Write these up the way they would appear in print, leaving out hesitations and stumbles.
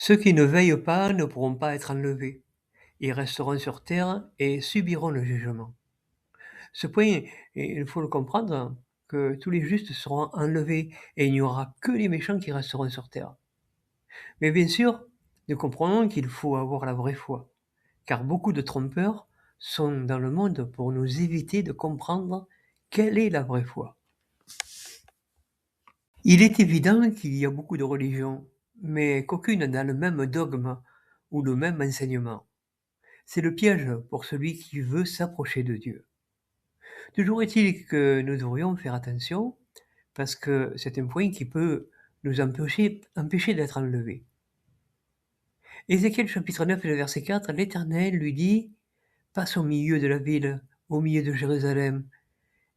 Ceux qui ne veillent pas ne pourront pas être enlevés. Ils resteront sur terre et subiront le jugement. Ce point, il faut le comprendre, que tous les justes seront enlevés et il n'y aura que les méchants qui resteront sur terre. Mais bien sûr, nous comprenons qu'il faut avoir la vraie foi, car beaucoup de trompeurs sont dans le monde pour nous éviter de comprendre quelle est la vraie foi. Il est évident qu'il y a beaucoup de religions, mais qu'aucune n'a le même dogme ou le même enseignement. C'est le piège pour celui qui veut s'approcher de Dieu. Toujours est-il que nous devrions faire attention, parce que c'est un point qui peut nous empêcher d'être enlevés. Ézéchiel chapitre 9, le verset 4, l'Éternel lui dit « Passe au milieu de la ville, au milieu de Jérusalem,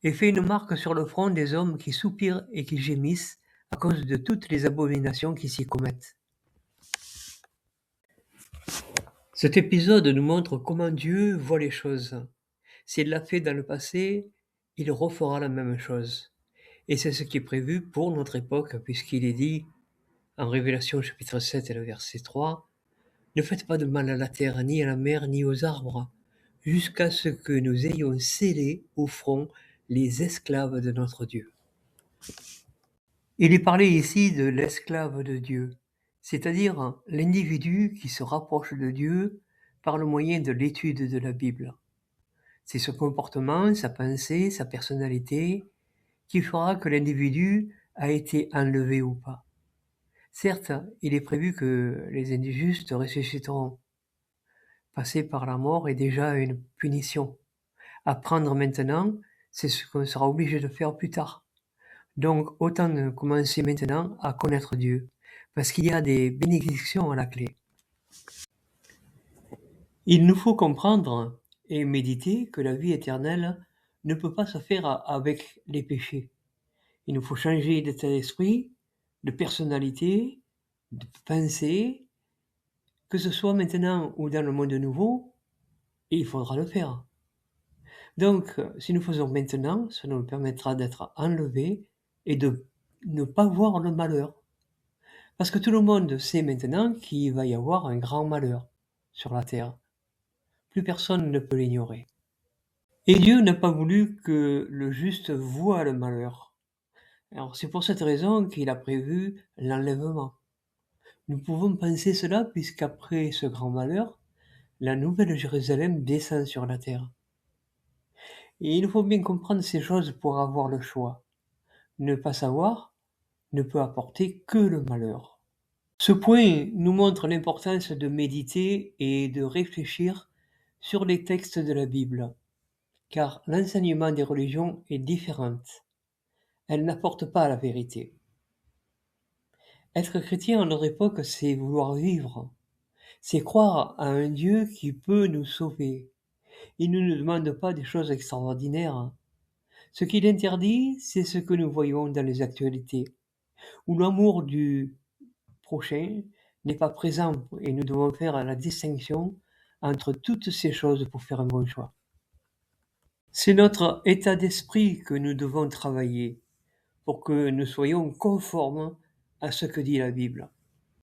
et fais une marque sur le front des hommes qui soupirent et qui gémissent à cause de toutes les abominations qui s'y commettent. » Cet épisode nous montre comment Dieu voit les choses. S'il l'a fait dans le passé, il refera la même chose. Et c'est ce qui est prévu pour notre époque, puisqu'il est dit en Révélation chapitre 7 et le verset 3, « Ne faites pas de mal à la terre, ni à la mer, ni aux arbres, jusqu'à ce que nous ayons scellé au front les esclaves de notre Dieu. » Il est parlé ici de l'esclave de Dieu, c'est-à-dire l'individu qui se rapproche de Dieu par le moyen de l'étude de la Bible. C'est ce comportement, sa pensée, sa personnalité qui fera que l'individu a été enlevé ou pas. Certes, il est prévu que les injustes ressusciteront. Passer par la mort est déjà une punition. Apprendre maintenant, c'est ce qu'on sera obligé de faire plus tard. Donc, autant commencer maintenant à connaître Dieu, parce qu'il y a des bénédictions à la clé. Il nous faut comprendre et méditer que la vie éternelle ne peut pas se faire avec les péchés. Il nous faut changer d'état d'esprit, de personnalité, de pensée, que ce soit maintenant ou dans le monde nouveau, et il faudra le faire. Donc, si nous faisons maintenant, ça nous permettra d'être enlevés et de ne pas voir le malheur. Parce que tout le monde sait maintenant qu'il va y avoir un grand malheur sur la terre. Plus personne ne peut l'ignorer. Et Dieu n'a pas voulu que le juste voie le malheur. Alors c'est pour cette raison qu'il a prévu l'enlèvement. Nous pouvons penser cela puisqu'après ce grand malheur, la nouvelle Jérusalem descend sur la terre. Et il faut bien comprendre ces choses pour avoir le choix. Ne pas savoir ne peut apporter que le malheur. Ce point nous montre l'importance de méditer et de réfléchir sur les textes de la Bible, car l'enseignement des religions est différent. Elle n'apporte pas la vérité. Être chrétien à notre époque, c'est vouloir vivre. C'est croire à un Dieu qui peut nous sauver. Il ne nous demande pas des choses extraordinaires. Ce qu'il interdit, c'est ce que nous voyons dans les actualités, où l'amour du prochain n'est pas présent et nous devons faire la distinction entre toutes ces choses pour faire un bon choix. C'est notre état d'esprit que nous devons travailler pour que nous soyons conformes à ce que dit la Bible.